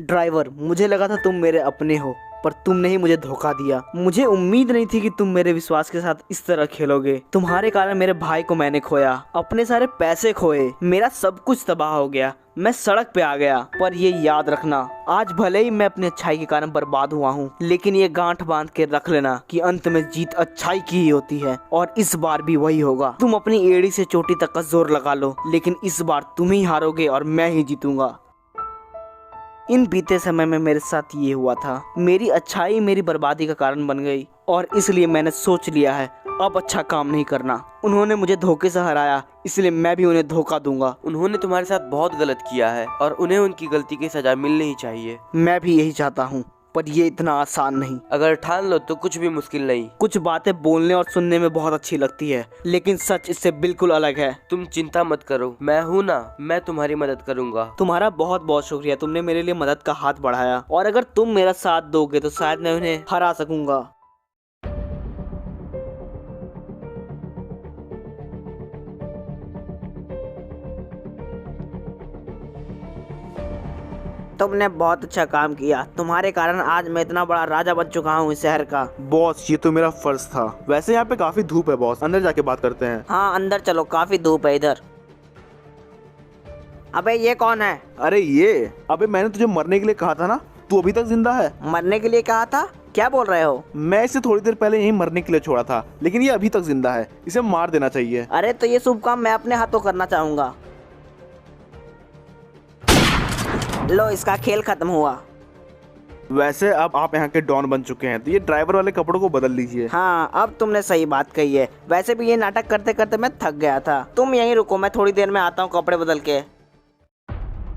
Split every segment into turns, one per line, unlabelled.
Driver, मुझे लगा था तुम मेरे अपने हो, पर तुमने ही मुझे धोखा दिया। मुझे उम्मीद नहीं थी कि तुम मेरे विश्वास के साथ इस तरह खेलोगे। तुम्हारे कारण मेरे भाई को मैंने खोया, अपने सारे पैसे खोए, मेरा सब कुछ तबाह हो गया, मैं सड़क पे आ गया। पर ये याद रखना, आज भले ही मैं अपनी अच्छाई के कारण बर्बाद हुआ हूँ, लेकिन ये गांठ बांध के रख लेना कि अंत में जीत अच्छाई की ही होती है, और इस बार भी वही होगा। तुम अपनी एड़ी से चोटी तक का जोर लगा लो, लेकिन इस बार तुम ही हारोगे और मैं ही जीतूंगा। इन बीते समय में मेरे साथ ये हुआ था, मेरी अच्छाई मेरी बर्बादी का कारण बन गई, और इसलिए मैंने सोच लिया है अब अच्छा काम नहीं करना। उन्होंने मुझे धोखे से हराया, इसलिए मैं भी उन्हें धोखा दूंगा।
उन्होंने तुम्हारे साथ बहुत गलत किया है और उन्हें उनकी गलती की सजा मिलनी ही चाहिए।
मैं भी यही चाहता हूँ, पर ये इतना आसान नहीं।
अगर ठान लो तो कुछ भी मुश्किल नहीं।
कुछ बातें बोलने और सुनने में बहुत अच्छी लगती है, लेकिन सच इससे बिल्कुल अलग है।
तुम चिंता मत करो, मैं हूँ ना, मैं तुम्हारी मदद करूँगा।
तुम्हारा बहुत बहुत शुक्रिया, तुमने मेरे लिए मदद का हाथ बढ़ाया, और अगर तुम मेरा साथ दोगे तो शायद मैं उन्हें हरा सकूंगा। तुमने बहुत अच्छा काम किया, तुम्हारे कारण आज मैं इतना बड़ा राजा बन चुका हूँ इस शहर का।
बॉस, ये तो मेरा फर्ज था। वैसे यहाँ पे काफी धूप है बॉस, अंदर जाके बात करते हैं।
हाँ अंदर चलो, काफी धूप है इधर। अबे ये कौन है?
अरे ये, अबे मैंने तुझे मरने के लिए कहा था ना, तू अभी तक जिंदा है।
मरने के लिए कहा था? क्या बोल रहे हो?
मैं इसे थोड़ी देर पहले यहीं मरने के लिए छोड़ा था, लेकिन ये अभी तक जिंदा है, इसे मार देना चाहिए।
अरे तो ये शुभ काम मैं अपने हाथों करना चाहूंगा। लो, इसका खेल खत्म हुआ।
वैसे अब आप यहाँ के डॉन बन चुके हैं, तो ये ड्राइवर वाले कपड़ों को बदल लीजिए।
हाँ, अब तुमने सही बात कही है। वैसे भी ये नाटक करते करते मैं थक गया था। तुम यहीं रुको, मैं थोड़ी देर में आता हूँ कपड़े बदल के।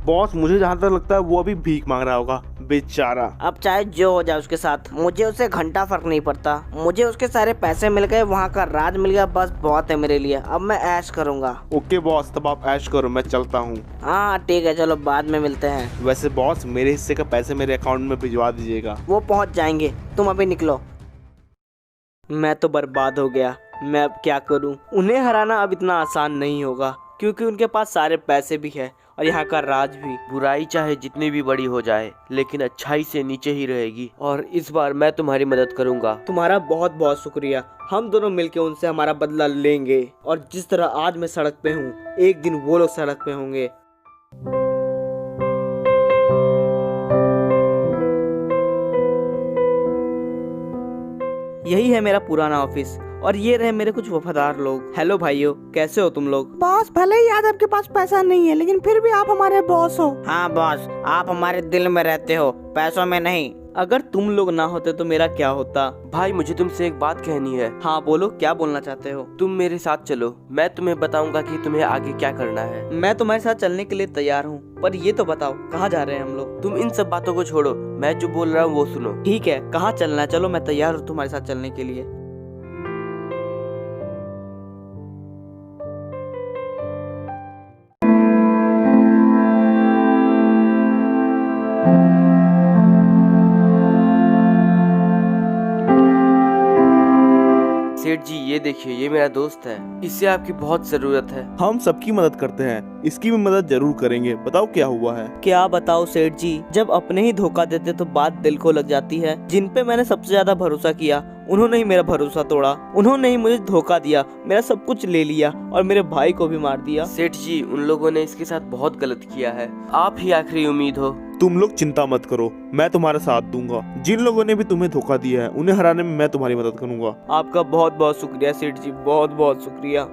बॉस, मुझे जहाँ तक लगता है वो अभी भीख मांग रहा होगा, बेचारा।
अब चाहे जो हो जाए उसके साथ, मुझे उससे घंटा फर्क नहीं पड़ता। मुझे उसके सारे पैसे मिल गए, वहाँ का राज मिल गया, बस बहुत है मेरे लिए। अब मैं ऐश करूँगा।
ओके बॉस, तब आप ऐश करो, मैं चलता हूँ।
हाँ ठीक है, चलो बाद में मिलते हैं।
वैसे बॉस, मेरे हिस्से का पैसे मेरे अकाउंट में भिजवा दीजिएगा।
वो पहुँच जाएंगे, तुम अभी निकलो। मैं तो बर्बाद हो गया, मैं अब क्या करूँ? उन्हें हराना अब इतना आसान नहीं होगा, क्योंकि उनके पास सारे पैसे भी है और यहाँ का राज भी।
बुराई चाहे जितनी भी बड़ी हो जाए, लेकिन अच्छाई से नीचे ही रहेगी, और इस बार मैं तुम्हारी मदद करूंगा।
तुम्हारा बहुत बहुत शुक्रिया। हम दोनों मिलके उनसे हमारा बदला लेंगे, और जिस तरह आज मैं सड़क पे हूँ, एक दिन वो लोग सड़क पे होंगे। यही है मेरा पुराना ऑफिस, और ये रहे मेरे कुछ वफादार लोग। हेलो भाइयों, कैसे हो तुम लोग?
बॉस, भले ही आज आपके पास पैसा नहीं है, लेकिन फिर भी आप हमारे बॉस हो।
हाँ बॉस, आप हमारे दिल में रहते हो, पैसों में नहीं। अगर तुम लोग ना होते तो मेरा क्या होता?
भाई, मुझे तुमसे एक बात कहनी है।
हाँ बोलो, क्या बोलना चाहते हो?
तुम मेरे साथ चलो, मैं तुम्हें बताऊंगा कि तुम्हें आगे क्या करना है।
मैं तुम्हारे साथ चलने के लिए तैयार हूँ, पर ये तो बताओ कहाँ जा रहे हैं हम लोग?
तुम इन सब बातों को छोड़ो, मैं जो बोल रहा हूँ वो सुनो।
ठीक है, कहाँ चलना है? चलो मैं तैयार हूँ तुम्हारे साथ चलने के लिए।
सेठ जी, ये देखिए, ये मेरा दोस्त है, इससे आपकी बहुत जरूरत है।
हम सबकी मदद करते हैं, इसकी भी मदद जरूर करेंगे। बताओ क्या हुआ है?
क्या बताओ सेठ जी, जब अपने ही धोखा देते तो बात दिल को लग जाती है। जिन पे मैंने सबसे ज्यादा भरोसा किया, उन्होंने ही मेरा भरोसा तोड़ा। उन्होंने ही मुझे धोखा दिया, मेरा सब कुछ ले लिया और मेरे भाई को भी मार दिया।
सेठ जी, उन लोगों ने इसके साथ बहुत गलत किया है, आप ही आखिरी उम्मीद हो।
तुम लोग चिंता मत करो, मैं तुम्हारा साथ दूंगा। जिन लोगों ने भी तुम्हें धोखा दिया है, उन्हें हराने में मैं तुम्हारी मदद करूंगा।
आपका बहुत बहुत शुक्रिया सेठ जी, बहुत बहुत शुक्रिया।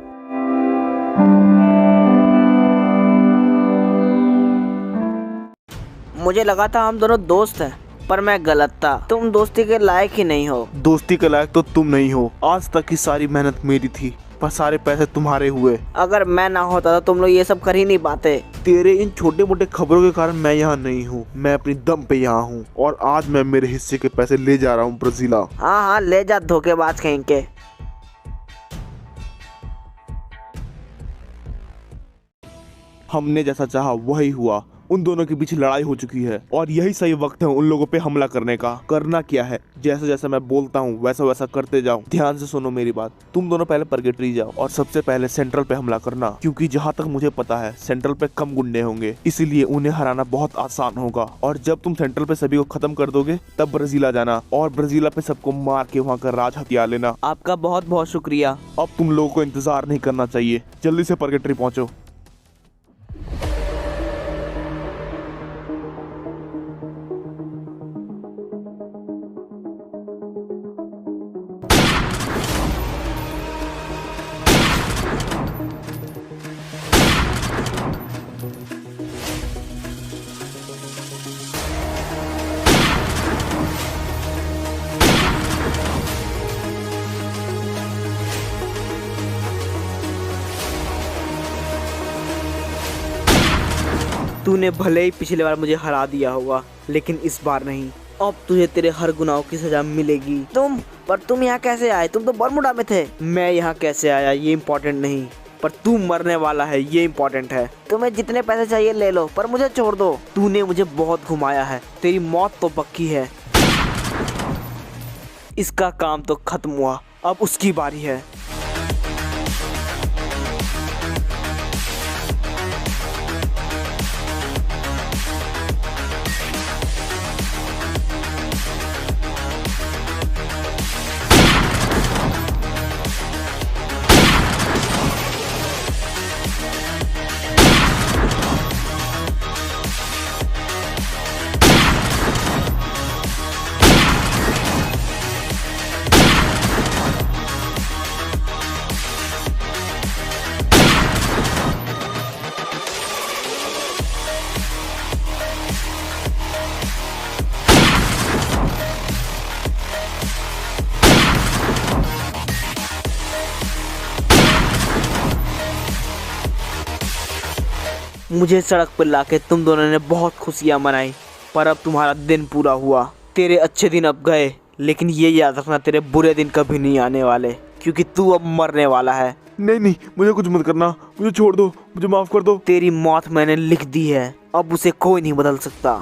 मुझे लगा था हम दोनों दोस्त हैं, पर मैं गलत था। तुम दोस्ती के लायक ही नहीं हो।
दोस्ती के लायक तो तुम नहीं हो। आज तक की सारी मेहनत मेरी थी, पर सारे पैसे तुम्हारे हुए।
अगर मैं ना होता तो तुम लोग ये सब कर ही नहीं पाते।
तेरे इन छोटे मोटे खबरों के कारण मैं यहाँ नहीं हूँ, मैं अपनी दम पे यहाँ हूँ, और आज मैं मेरे हिस्से के पैसे ले जा रहा हूँ ब्राजीला।
हाँ हाँ, ले जा धोखेबाज कहीं के।
हमने जैसा चाहा वही हुआ। उन दोनों के बीच लड़ाई हो चुकी है और यही सही वक्त है उन लोगों पे हमला करने का। करना क्या है, जैसा जैसा मैं बोलता हूँ वैसा वैसा करते जाओ। ध्यान से सुनो मेरी बात। तुम दोनों पहले परगेटरी जाओ और सबसे पहले सेंट्रल पे हमला करना, क्योंकि जहाँ तक मुझे पता है सेंट्रल पे कम गुंडे होंगे, इसीलिए उन्हें हराना बहुत आसान होगा। और जब तुम सेंट्रल पे सभी को खत्म कर दोगे तब ब्राजीला जाना और ब्राजीला पे सबको मार के वहाँ का राज हथिया लेना।
आपका बहुत बहुत शुक्रिया।
अब तुम लोगों को इंतजार नहीं करना चाहिए, जल्दी से परगेटरी पहुंचो।
तूने भले ही पिछली बार मुझे हरा दिया होगा, लेकिन इस बार नहीं। अब तुझे तेरे हर गुनाहों की सजा मिलेगी। तुम यहाँ कैसे आए? तुम तो बरमुडा में थे। मैं यहाँ कैसे आया ये इम्पोर्टेंट नहीं, पर तू मरने वाला है ये इम्पोर्टेंट है। तुम्हें जितने पैसे चाहिए ले लो, पर मुझे छोड़ दो। तूने मुझे बहुत घुमाया है, तेरी मौत तो पक्की है। इसका काम तो खत्म हुआ, अब उसकी बारी है। मुझे सड़क पर लाके तुम दोनों ने बहुत खुशियां मनाई, पर अब तुम्हारा दिन पूरा हुआ। तेरे अच्छे दिन अब गए, लेकिन ये याद रखना तेरे बुरे दिन कभी नहीं आने वाले, क्योंकि तू अब मरने वाला है।
नहीं नहीं, मुझे कुछ मत करना, मुझे छोड़ दो, मुझे माफ कर दो।
तेरी मौत मैंने लिख दी है, अब उसे कोई नहीं बदल सकता।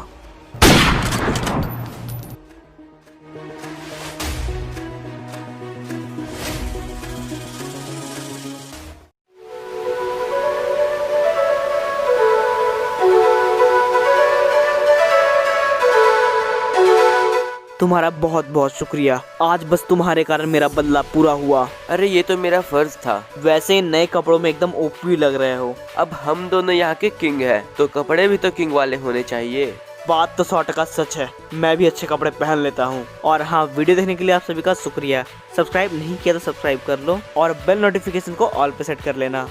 तुम्हारा बहुत बहुत शुक्रिया। आज बस तुम्हारे कारण मेरा बदला पूरा हुआ।
अरे ये तो मेरा फर्ज था।
वैसे ही नए कपड़ों में एकदम ओपी लग रहे हो।
अब हम दोनों यहाँ के किंग हैं, तो कपड़े भी तो किंग वाले होने चाहिए।
बात तो 100% सच है, मैं भी अच्छे कपड़े पहन लेता हूँ। और हाँ, वीडियो देखने के लिए आप सभी का शुक्रिया। सब्सक्राइब नहीं किया तो सब्सक्राइब कर लो और बेल नोटिफिकेशन को ऑल पे सेट कर लेना।